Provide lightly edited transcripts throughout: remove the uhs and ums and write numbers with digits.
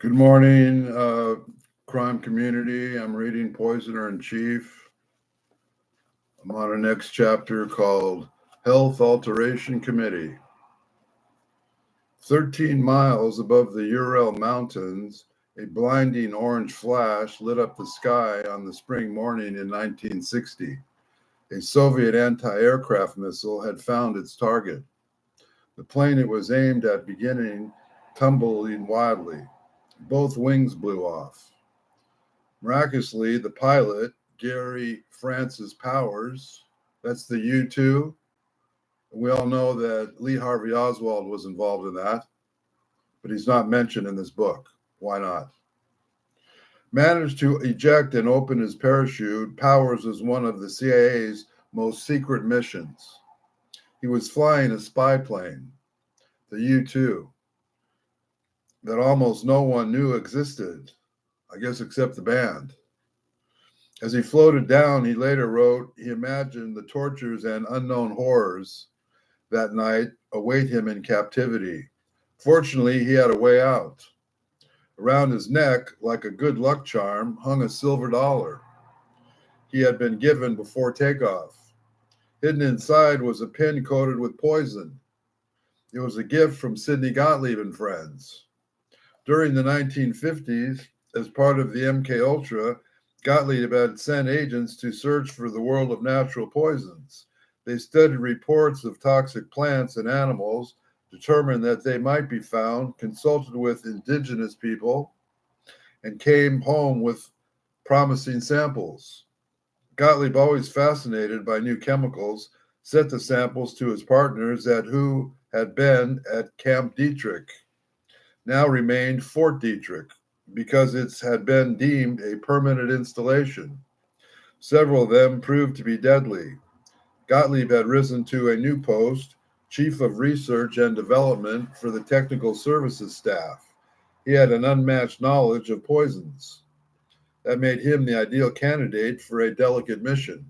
Good morning, crime community. I'm reading Poisoner in Chief. I'm on our next chapter called Health Alteration Committee. 13 miles above the Ural Mountains, a blinding orange flash lit up the sky on the spring morning in 1960. A Soviet anti-aircraft missile had found its target. The plane it was aimed at beginning tumbling wildly. Both wings blew off. Miraculously, the pilot, Gary Francis Powers, that's the U-2. We all know that Lee Harvey Oswald was involved in that, but he's not mentioned in this book. Why not? Managed to eject and open his parachute. Powers was one of the CIA's most secret missions. He was flying a spy plane, the U-2, that almost no one knew existed, I guess except the band. As he floated down, he later wrote, he imagined the tortures and unknown horrors that night await him in captivity. Fortunately, he had a way out. Around his neck, like a good luck charm, hung a silver dollar he had been given before takeoff. Hidden inside was a pin coated with poison. It was a gift from Sidney Gottlieb and friends. During the 1950s, as part of the MK Ultra, Gottlieb had sent agents to search for the world of natural poisons. They studied reports of toxic plants and animals, determined that they might be found, consulted with indigenous people, and came home with promising samples. Gottlieb, always fascinated by new chemicals, sent the samples to his partners who had been at Camp Dietrich, now remained Fort Dietrich, because it had been deemed a permanent installation. Several of them proved to be deadly. Gottlieb had risen to a new post, Chief of Research and Development for the Technical Services Staff. He had an unmatched knowledge of poisons. That made him the ideal candidate for a delicate mission.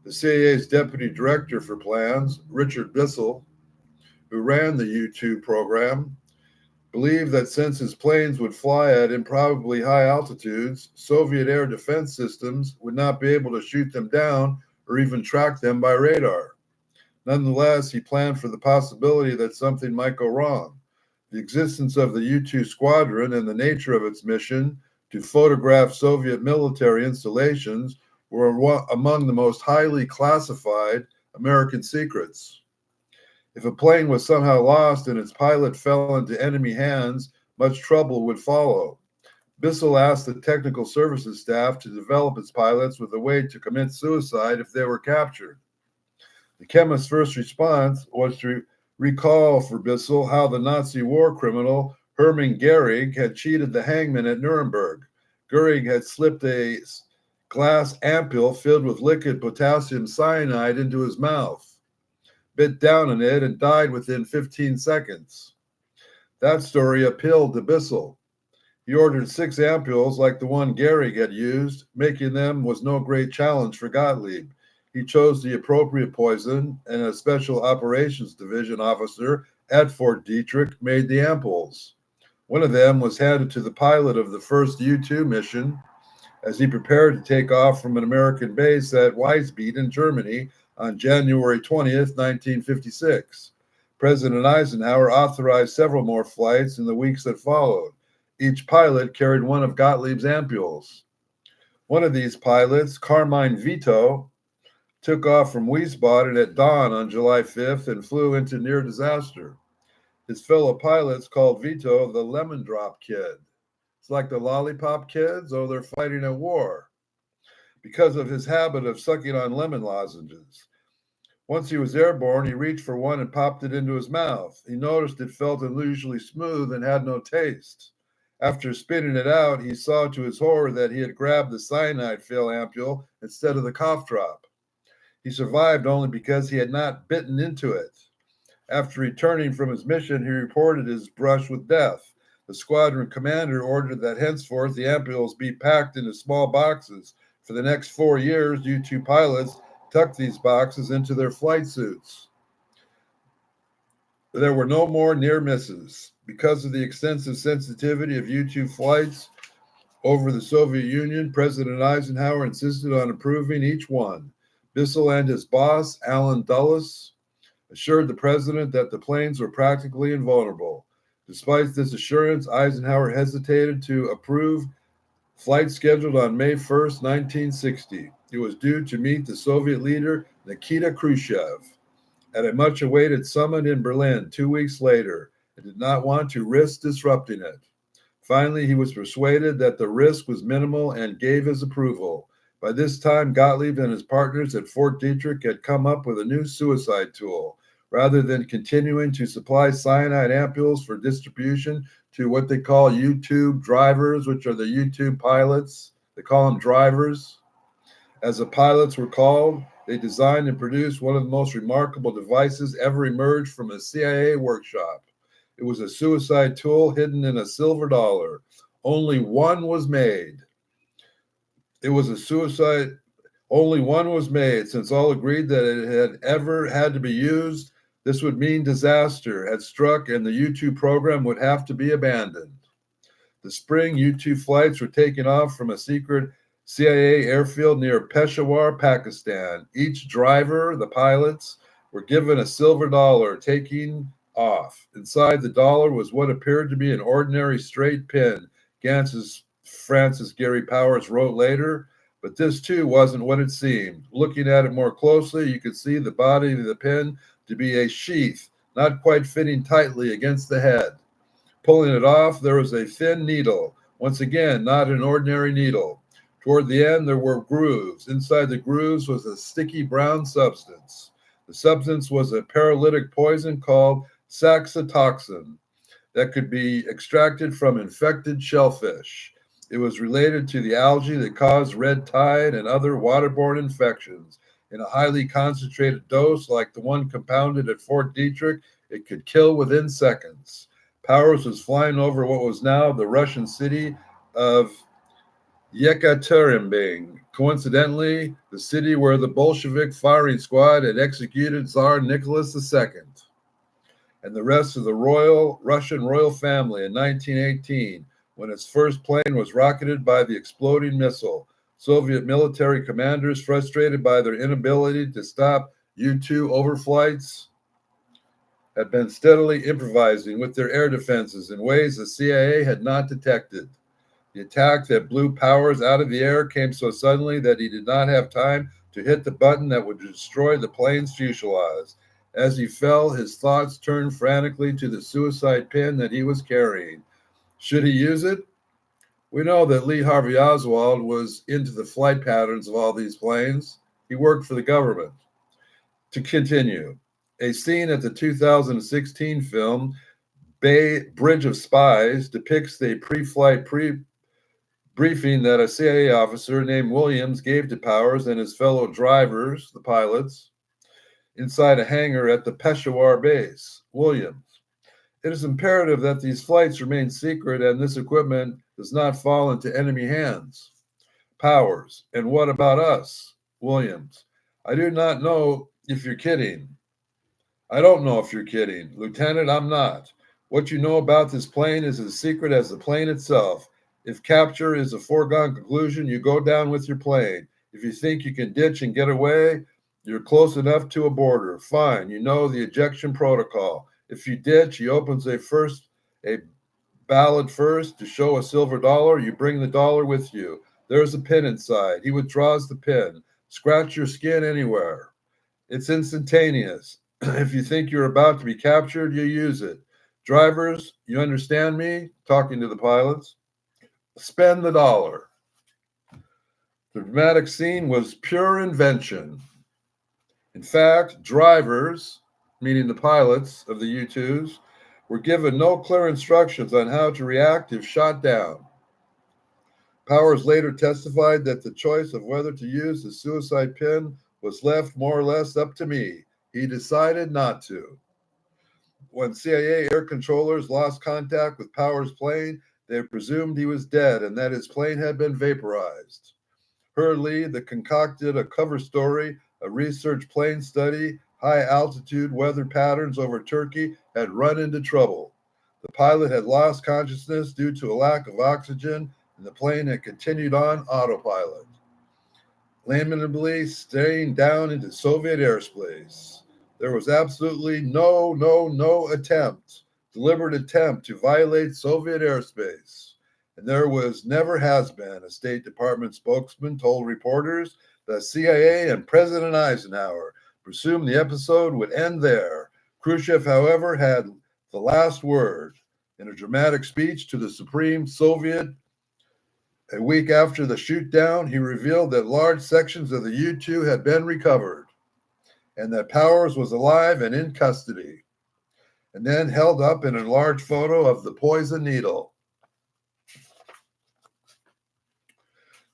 The CIA's Deputy Director for Plans, Richard Bissell, who ran the U-2 program, believed that since his planes would fly at improbably high altitudes, Soviet air defense systems would not be able to shoot them down or even track them by radar. Nonetheless, he planned for the possibility that something might go wrong. The existence of the U-2 squadron and the nature of its mission to photograph Soviet military installations were among the most highly classified American secrets. If a plane was somehow lost and its pilot fell into enemy hands, much trouble would follow. Bissell asked the technical services staff to develop its pilots with a way to commit suicide if they were captured. The chemist's first response was to recall for Bissell how the Nazi war criminal Hermann Goering had cheated the hangman at Nuremberg. Goering had slipped a glass ampoule filled with liquid potassium cyanide into his mouth, bit down on it, and died within 15 seconds. That story appealed to Bissell. He ordered 6 ampoules like the one Goering had used. Making them was no great challenge for Gottlieb. He chose the appropriate poison, and a special operations division officer at Fort Dietrich made the ampoules. One of them was handed to the pilot of the first U-2 mission as he prepared to take off from an American base at Weisbeet in Germany on January 20th, 1956. President Eisenhower authorized several more flights in the weeks that followed. Each pilot carried one of Gottlieb's ampoules. One of these pilots, Carmine Vito, took off from Wiesbaden at dawn on July 5th and flew into near disaster. His fellow pilots called Vito the Lemon Drop Kid. It's like the Lollipop Kids, oh, they're fighting a war, because of his habit of sucking on lemon lozenges. Once he was airborne, he reached for one and popped it into his mouth. He noticed it felt unusually smooth and had no taste. After spitting it out, he saw to his horror that he had grabbed the cyanide-filled ampule instead of the cough drop. He survived only because he had not bitten into it. After returning from his mission, he reported his brush with death. The squadron commander ordered that henceforth the ampoules be packed into small boxes. For the next 4 years, U-2 pilots tucked these boxes into their flight suits. There were no more near misses. Because of the extensive sensitivity of U-2 flights over the Soviet Union, President Eisenhower insisted on approving each one. Bissell and his boss, Alan Dulles, assured the president that the planes were practically invulnerable. Despite this assurance, Eisenhower hesitated to approve flights scheduled on May 1st, 1960. It was due to meet the Soviet leader Nikita Khrushchev at a much awaited summit in Berlin 2 weeks later and did not want to risk disrupting it. Finally, he was persuaded that the risk was minimal and gave his approval. By this time, Gottlieb and his partners at Fort Detrick had come up with a new suicide tool. Rather than continuing to supply cyanide ampules for distribution to what they call U-tube drivers, which are the U-tube pilots, they call them drivers, as the pilots were called, they designed and produced one of the most remarkable devices ever emerged from a CIA workshop. It was a suicide tool hidden in a silver dollar. Only one was made. Only one was made, since all agreed that it had ever had to be used. This would mean disaster had struck and the U-2 program would have to be abandoned. The spring U-2 flights were taken off from a secret CIA airfield near Peshawar, Pakistan. Each driver, the pilots, were given a silver dollar taking off. Inside the dollar was what appeared to be an ordinary straight pin, Francis Gary Powers wrote later, but this too wasn't what it seemed. Looking at it more closely, you could see the body of the pin to be a sheath, not quite fitting tightly against the head. Pulling it off, there was a thin needle. Once again, not an ordinary needle. Toward the end, there were grooves. Inside the grooves was a sticky brown substance. The substance was a paralytic poison called saxitoxin that could be extracted from infected shellfish. It was related to the algae that caused red tide and other waterborne infections. In a highly concentrated dose, like the one compounded at Fort Detrick, it could kill within seconds. Powers was flying over what was now the Russian city of Yekaterinburg, coincidentally, the city where the Bolshevik firing squad had executed Tsar Nicholas II and the rest of the Russian royal family in 1918, when its first plane was rocketed by the exploding missile. Soviet military commanders, frustrated by their inability to stop U-2 overflights, had been steadily improvising with their air defenses in ways the CIA had not detected. The attack that blew Powers out of the air came so suddenly that he did not have time to hit the button that would destroy the plane's fuselage. As he fell, his thoughts turned frantically to the suicide pin that he was carrying. Should he use it? We know that Lee Harvey Oswald was into the flight patterns of all these planes. He worked for the government. To continue, a scene at the 2016 film Bridge of Spies depicts the pre-flight briefing that a CIA officer named Williams gave to Powers and his fellow drivers, the pilots, inside a hangar at the Peshawar base. Williams: it is imperative that these flights remain secret and this equipment does not fall into enemy hands. Powers: and what about us? Williams: I do not know if you're kidding. I don't know if you're kidding. Lieutenant, I'm not. What you know about this plane is as secret as the plane itself. If capture is a foregone conclusion, you go down with your plane. If you think you can ditch and get away, you're close enough to a border. Fine, you know the ejection protocol. If you ditch, he opens a ballot first to show a silver dollar. You bring the dollar with you. There's a pin inside. He withdraws the pin. Scratch your skin anywhere. It's instantaneous. If you think you're about to be captured, you use it. Drivers, you understand me? Talking to the pilots. Spend the dollar. The dramatic scene was pure invention. In fact, drivers, meaning the pilots of the U-2s, were given no clear instructions on how to react if shot down. Powers later testified that the choice of whether to use the suicide pin was left more or less up to me. He decided not to. When CIA air controllers lost contact with Powers' plane, they presumed he was dead and that his plane had been vaporized. Hurley, concocted a cover story, a research plane study, high altitude weather patterns over Turkey had run into trouble. The pilot had lost consciousness due to a lack of oxygen, and the plane had continued on autopilot, lamentably staying down into Soviet airspace. There was absolutely no deliberate attempt to violate Soviet airspace. And there never has been, a State Department spokesman told reporters. The CIA and President Eisenhower presumed the episode would end there. Khrushchev, however, had the last word. In a dramatic speech to the Supreme Soviet a week after the shootdown, he revealed that large sections of the U-2 had been recovered and that Powers was alive and in custody, and then held up an enlarged photo of the poison needle.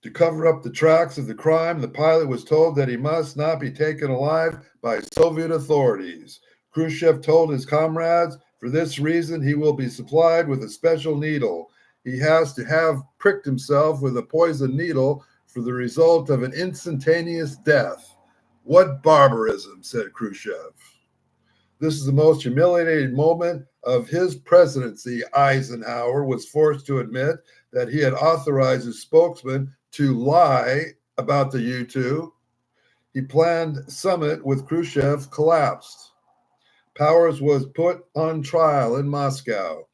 To cover up the tracks of the crime, the pilot was told that he must not be taken alive by Soviet authorities. Khrushchev told his comrades, for this reason, he will be supplied with a special needle. He has to have pricked himself with a poison needle for the result of an instantaneous death. What barbarism, said Khrushchev. This is the most humiliating moment of his presidency. Eisenhower was forced to admit that he had authorized his spokesman to lie about the U-2. He planned summit with Khrushchev collapsed. Powers was put on trial in Moscow.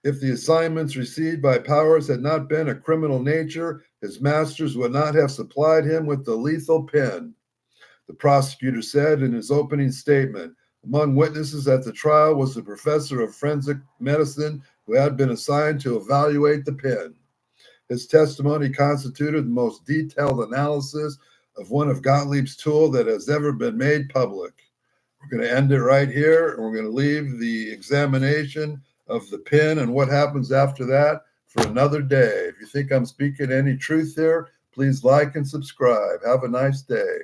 If the assignments received by Powers had not been of criminal nature, his masters would not have supplied him with the lethal pin, the prosecutor said in his opening statement. Among witnesses at the trial was the professor of forensic medicine who had been assigned to evaluate the pin. His testimony constituted the most detailed analysis of one of Gottlieb's tools that has ever been made public. We're going to end it right here, and we're going to leave the examination of the pin and what happens after that for another day. If you think I'm speaking any truth here, please like and subscribe. Have a nice day.